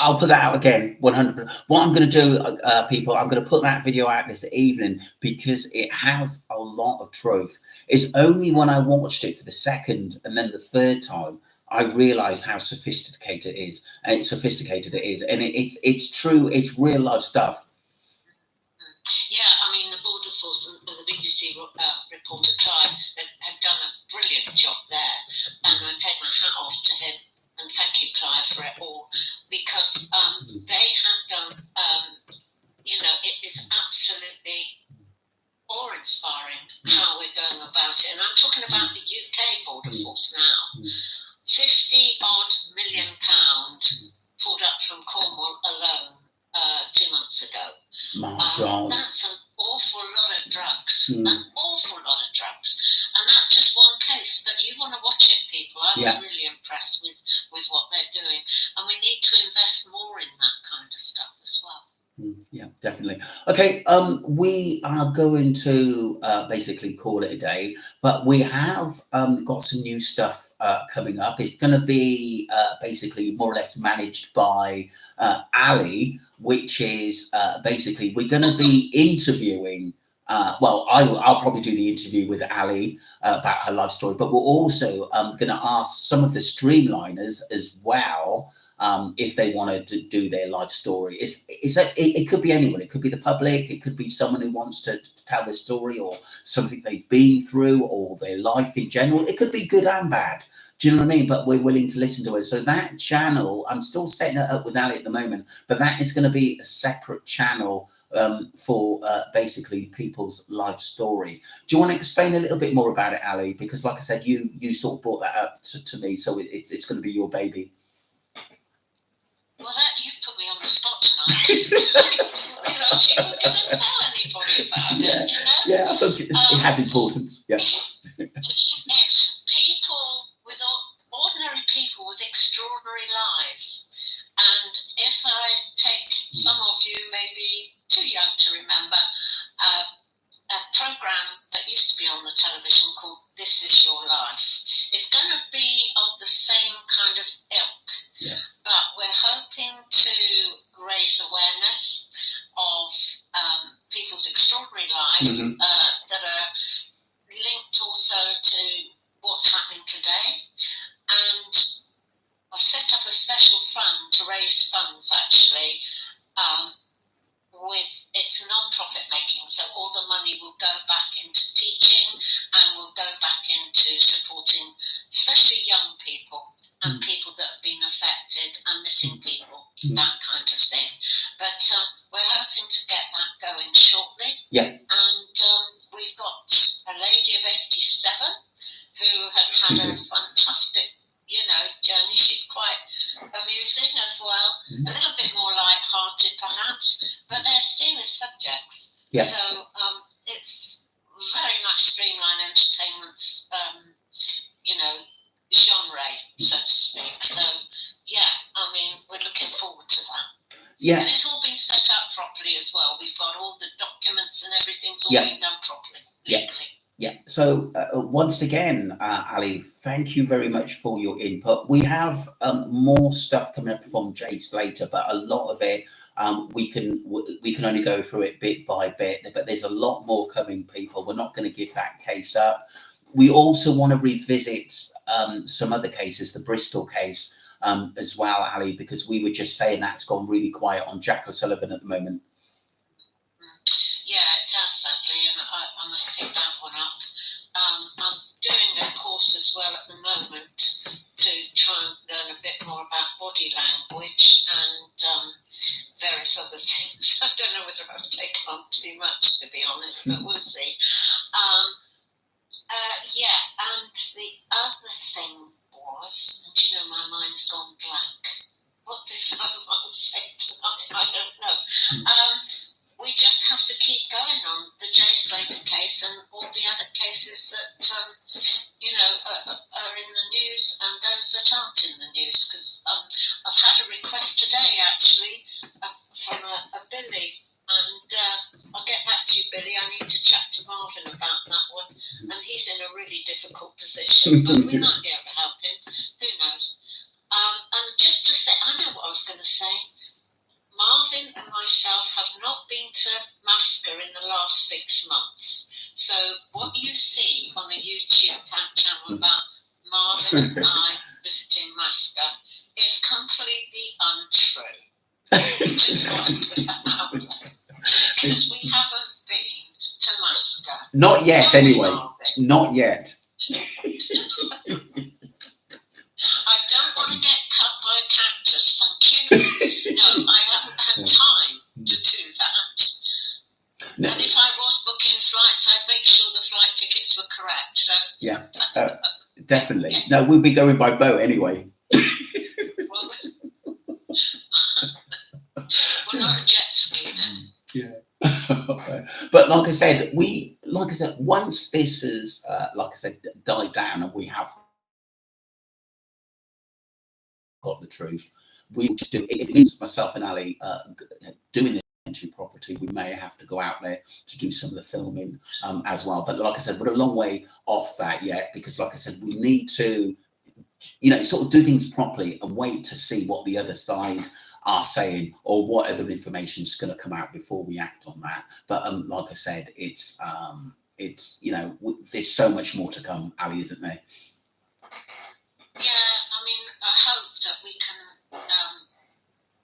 I'll put that out again, 100%. What I'm going to do, people, I'm going to put that video out this evening because it has a lot of truth. It's only when I watched it for the second and then the third time I realised how sophisticated it is, and it's true. It's real life stuff. Yeah, I mean, the Border Force and the BBC reporter Clive had done a brilliant job there, and I take my hat off to him, and thank you, Clive, for it all, because they had done, you know, it is absolutely awe-inspiring how we're going about it, and I'm talking about the UK Border Force now. 50-odd million pounds pulled up from Cornwall alone 2 months ago. My God. That's an awful lot of drugs. An awful lot of drugs. And that's just one case. But you want to watch it, people. I was really impressed with what they're doing. And we need to invest more in that kind of stuff as well. Yeah, definitely. Okay, we are going to basically call it a day, but we have got some new stuff coming up. It's going to be basically more or less managed by Ali, which is basically we're going to be interviewing. Well, I'll probably do the interview with Ali about her life story, but we're also going to ask some of the streamliners as well. If they want to do their life story, it could be anyone. It could be the public. It could be someone who wants to tell their story or something they've been through or their life in general. It could be good and bad. Do you know what I mean? But we're willing to listen to it. So that channel, I'm still setting it up with Ali at the moment, but that is going to be a separate channel for basically people's life story. Do you want to explain a little bit more about it, Ali? Because like I said, you sort of brought that up to me, so it's going to be your baby. Well, you put me on the spot tonight. I didn't realise you were going to tell anybody about it, you know? Yeah, I think it has importance. Yeah. It's people with ordinary people with extraordinary lives. And if I take some of you maybe too young to remember, a programme that used to be on the television called This Is Your Life, it's going to be of the same kind of ilk. Yeah. But we're hoping to raise awareness of people's extraordinary lives that are linked also to what's happening today. And I've set up a special fund to raise funds, actually, it's non-profit making, so all the money will go back into teaching and will go back into supporting especially young people and people that have been affected and missing people, that kind of thing. But we're hoping to get that going shortly. Yeah. And we've got a lady of 87 who has had a fantastic, journey. She's quite amusing as well, a little bit more light-hearted perhaps, but they're serious subjects. Yeah. So it's very much streamlined entertainment's, genre, so to speak. So, yeah, I mean, we're looking forward to that. Yeah. And it's all been set up properly as well. We've got all the documents and everything's all been done properly, legally. Yeah. So once again, Ali, thank you very much for your input. We have more stuff coming up from Jay Slater, but a lot of it we can only go through it bit by bit. But there's a lot more coming, people. We're not going to give that case up. We also want to revisit some other cases, the Bristol case as well, Ali, because we were just saying that's gone really quiet on Jack O'Sullivan at the moment. Yeah, it does, sadly, and I must pick that one up. I'm doing a course as well at the moment to try and learn a bit more about body language and various other take on too much, to be honest, but we'll see. Yeah, and the other thing was, and you know, my mind's gone blank. What did my mum say tonight? I don't know. We just have to keep going on the Jay Slater case and all the other cases that, you know, are in the news and those that aren't in the news. Because I've had a request today, actually, from a Billy. And I'll get back to you, Billy. I need to chat to Marvin about that one. And he's in a really difficult position, but we might be able to help him. Who knows? And just to say, I know what I was going to say. Marvin and myself have not been to Masca in the last 6 months. So what you see on a YouTube channel about Marvin and I visiting Masca is completely untrue. Just want to put that out there. Because we haven't been to Masca. Not yet, anyway. Not yet. I don't want to get cut by a cactus, thank you. No, I haven't had time to do that. No. And if I was booking flights, I'd make sure the flight tickets were correct. So yeah, definitely. No, we'll be going by boat anyway. Well, we're not a jet ski then. Yeah. But like I said, once this is died down and we have got the truth, we will just do it. If it is myself and Ali doing this entry property, we may have to go out there to do some of the filming as well. But like I said, we're a long way off that yet, because like I said, we need to, you know, sort of do things properly and wait to see what the other side are saying or what other information is going to come out before we act on that. But like I said, it's you know, there's so much more to come, Ali, isn't there? Yeah, I mean, I hope that we can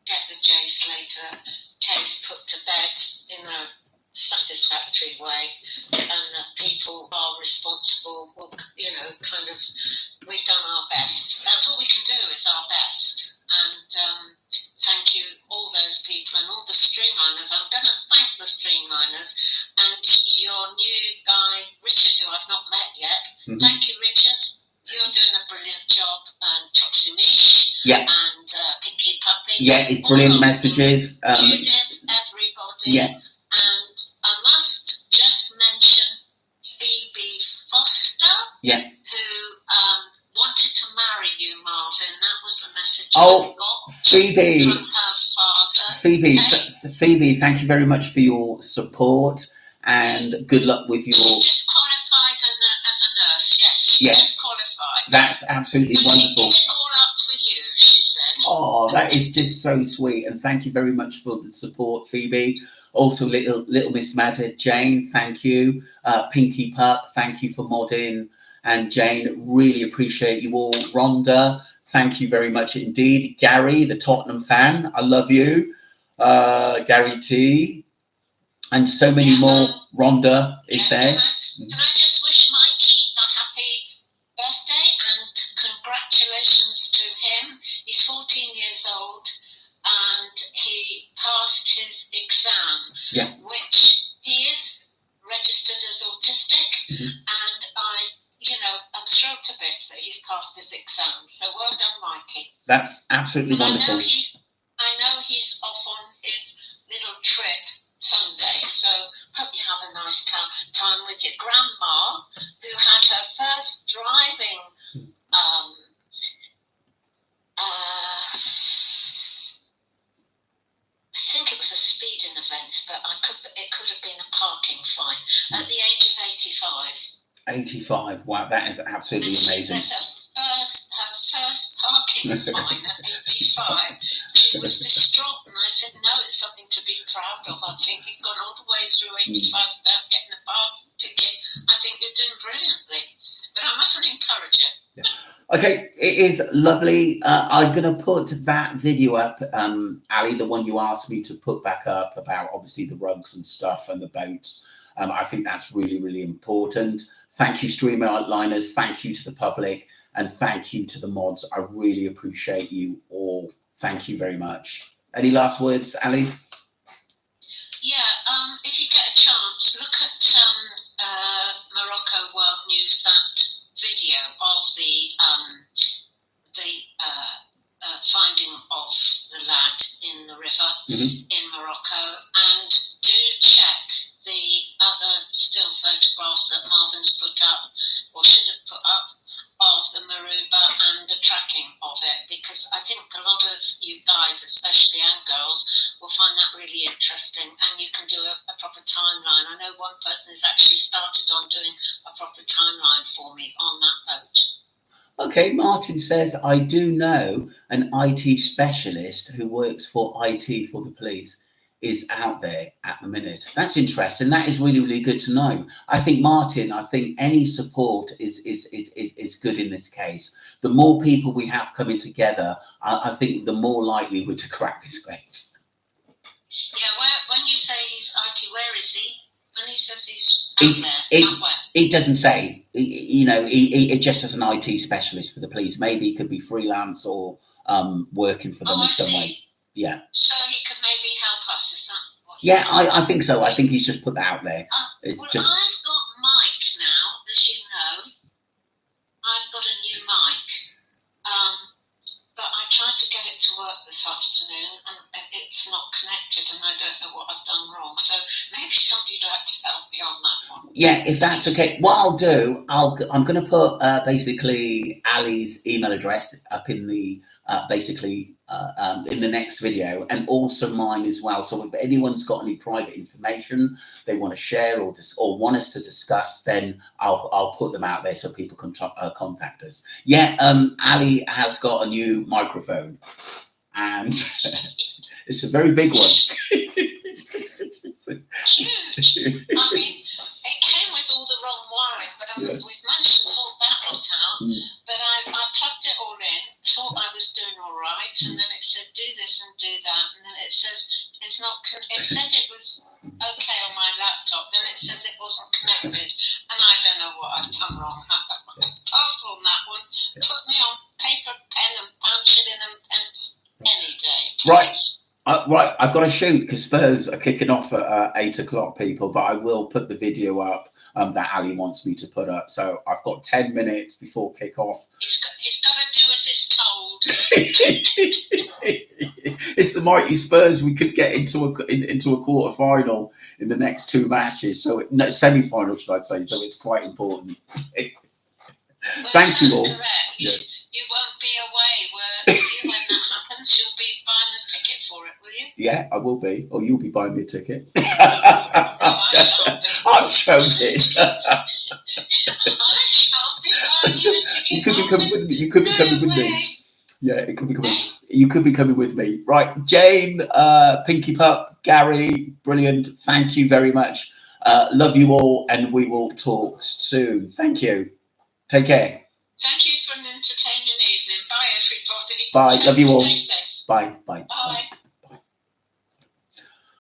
get the Jay Slater case put to bed in a satisfactory way, and that people are responsible will, you know, kind of, we've done our best. That's all we can do, is our best. And thank you, all those people and all the streamliners. I'm going to thank the streamliners and your new guy, Richard, who I've not met yet. Thank you, Richard. You're doing a brilliant job. And Toximish. Yeah. And Pinky Puppy. Yeah, it's brilliant messages. Judith, everybody. Yeah. And I must just mention Phoebe Foster. Yeah. Who wanted to marry you, Marvin. That was the message I got Phoebe. from her father. Phoebe, Phoebe, thank you very much for your support and good luck with your... She's just qualified as a nurse, yes. She's just qualified. That's absolutely but wonderful. She did it all up for you, she said. Oh, that is just so sweet. And thank you very much for the support, Phoebe. Also, little Miss Madder, Jane, thank you. Pinky Pup, thank you for modding. And Jane, really appreciate you all. Rhonda, thank you very much indeed. Gary, the Tottenham fan, I love you. Gary T. And so many more. Rhonda is there. Can I just wish Mikey a happy birthday and congratulations to him. He's 14 years old and he passed his exam, which he is registered as autistic, and I'm thrilled to bits that he's passed his exam. So well done, Mikey. That's absolutely wonderful. I know he's off on his little trip Sunday, so hope you have a nice time with your grandma, who had her first driving I think it was a speeding event, but it could have been a parking fine at the age of 85. 85, wow, that is absolutely amazing. Her first parking fine at 85. She was distraught, and I said, no, it's something to be proud of. I think you've gone all the way through 85 without getting a parking ticket. I think you're doing brilliantly, but I mustn't encourage you. Okay, it is lovely. I'm going to put that video up, Ali, the one you asked me to put back up about obviously the rugs and stuff and the boats. I think that's really, really important. Thank you, streamliners. Thank you to the public. And thank you to the mods. I really appreciate you all. Thank you very much. Any last words, Ali? Yeah, the finding of the lad in the river in Morocco, and do check the other still photographs that Marvin's put up, or should have put up, of the maruba and the tracking of it, because I think a lot of you guys, especially, and girls, will find that really interesting, and you can do a proper timeline. I know one person has actually started on doing a proper timeline for me on that boat. Okay, Martin says, I do know an IT specialist who works for IT for the police is out there at the minute. That's interesting. That is really, really good to know. I think, Martin, I think any support is good in this case. The more people we have coming together, I think the more likely we're to crack this case. Yeah, when you say he's IT, where is he? When he says he's out there, it doesn't say. It just says an IT specialist for the police. Maybe he could be freelance or working for them in some way. Yeah. So he could maybe help us. Is that what? Yeah, I think so. I think he's just put that out there. I've got Mike now, as you know. I've got a new mic, but I tried to get it to work this afternoon, and it's not connected, and I don't know what I've done wrong. So maybe somebody'd like to help me on that one. Yeah, if that's okay. What I'll do, I'm going to put basically Ali's email address up in the in the next video, and also mine as well. So if anyone's got any private information they want to share or want us to discuss, then I'll put them out there so people can contact us. Yeah, Ali has got a new microphone, and it's a very big one. Huge. I mean, it came with all the wrong wiring, but we've managed to sort that lot out. But I plugged it all in, thought I was doing all right, and then it said do this and do that, and then it says it's not. It said it was okay on my laptop, then it says it wasn't connected, and I don't know what I've done wrong. Pass on that one. Put me on paper, pen, and punch it in and pence any day, please. Right, I've got to shoot because Spurs are kicking off at 8 o'clock, people, but I will put the video up that Ali wants me to put up. So I've got 10 minutes before kick-off. He's got to do as he's told. It's the mighty Spurs. We could get into a quarter-final in the next two matches. So semi-final, should I say. So it's quite important. Thank you all. Yeah. You won't be away. When that happens, you'll be buying a ticket for it, will you? Yeah, I will be. Or you'll be buying me a ticket. I shan't be. I'm joking. I shan't be buying you a ticket. You could be coming with me. You could be coming with me. Yeah, it could be coming. You could be coming with me. Right, Jane, Pinky Pup, Gary, brilliant. Thank you very much. Love you all, and we will talk soon. Thank you. Take care. Thank you for an entertaining evening. Bye, everybody. Bye. Love you all. Stay safe. Bye. Bye. Bye.